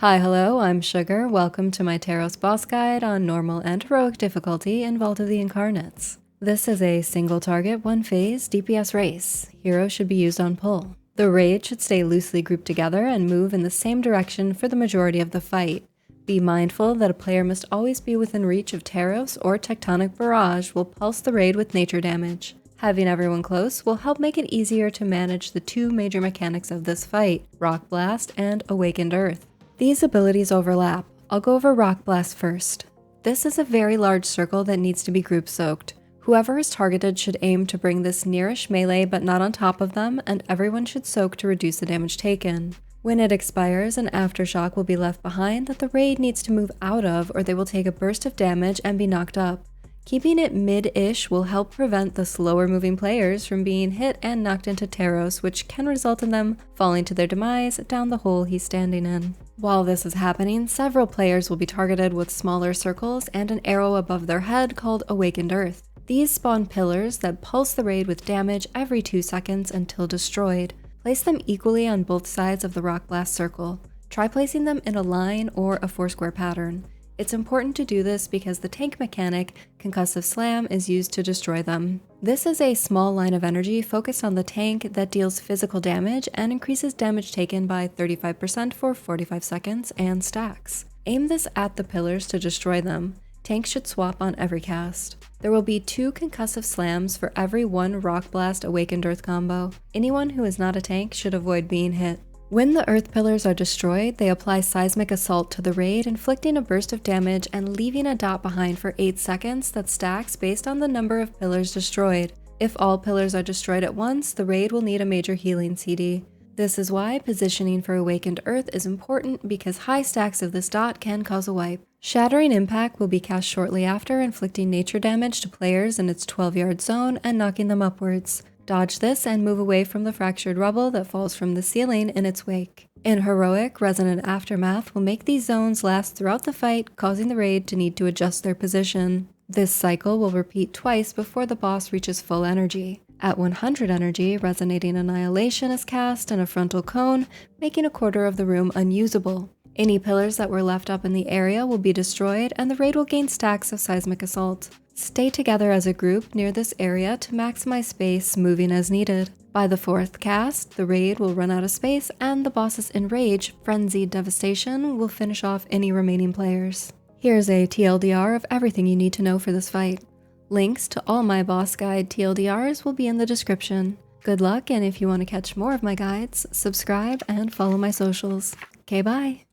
Hi, hello, I'm Sugar. Welcome to my Terros boss guide on normal and heroic difficulty in Vault of the Incarnates. This is a single target, one phase DPS race. Heroes should be used on pull. The raid should stay loosely grouped together and move in the same direction for the majority of the fight. Be mindful that a player must always be within reach of Terros or Tectonic Barrage will pulse the raid with nature damage. Having everyone close will help make it easier to manage the two major mechanics of this fight, Rock Blast and Awakened Earth. These abilities overlap. I'll go over Rock Blast first. This is a very large circle that needs to be group soaked. Whoever is targeted should aim to bring this nearish melee but not on top of them, and everyone should soak to reduce the damage taken. When it expires, an aftershock will be left behind that the raid needs to move out of, or they will take a burst of damage and be knocked up. Keeping it mid-ish will help prevent the slower moving players from being hit and knocked into Terros, which can result in them falling to their demise down the hole he's standing in. While this is happening, several players will be targeted with smaller circles and an arrow above their head called Awakened Earth. These spawn pillars that pulse the raid with damage every 2 seconds until destroyed. Place them equally on both sides of the Rock Blast circle. Try placing them in a line or a 4-square pattern. It's important to do this because the tank mechanic, Concussive Slam, is used to destroy them. This is a small line of energy focused on the tank that deals physical damage and increases damage taken by 35% for 45 seconds and stacks. Aim this at the pillars to destroy them. Tanks should swap on every cast. There will be 2 Concussive Slams for every 1 Rock Blast Awakened Earth combo. Anyone who is not a tank should avoid being hit. When the earth pillars are destroyed, they apply Seismic Assault to the raid, inflicting a burst of damage and leaving a dot behind for 8 seconds that stacks based on the number of pillars destroyed. If all pillars are destroyed at once, the raid will need a major healing CD. This is why positioning for Awakened Earth is important, because high stacks of this dot can cause a wipe. Shattering Impact will be cast shortly after, inflicting nature damage to players in its 12-yard zone and knocking them upwards. Dodge this and move away from the fractured rubble that falls from the ceiling in its wake. In Heroic, Resonant Aftermath will make these zones last throughout the fight, causing the raid to need to adjust their position. This cycle will repeat twice before the boss reaches full energy. At 100 energy, Resonating Annihilation is cast in a frontal cone, making a quarter of the room unusable. Any pillars that were left up in the area will be destroyed, and the raid will gain stacks of Seismic Assault. Stay together as a group near this area to maximize space, moving as needed. By the 4th cast, the raid will run out of space, and the boss's ENRAGE, Frenzied Devastation, will finish off any remaining players. Here's a TLDR of everything you need to know for this fight. Links to all my boss guide TLDRs will be in the description. Good luck, and if you want to catch more of my guides, subscribe and follow my socials. Okay, bye!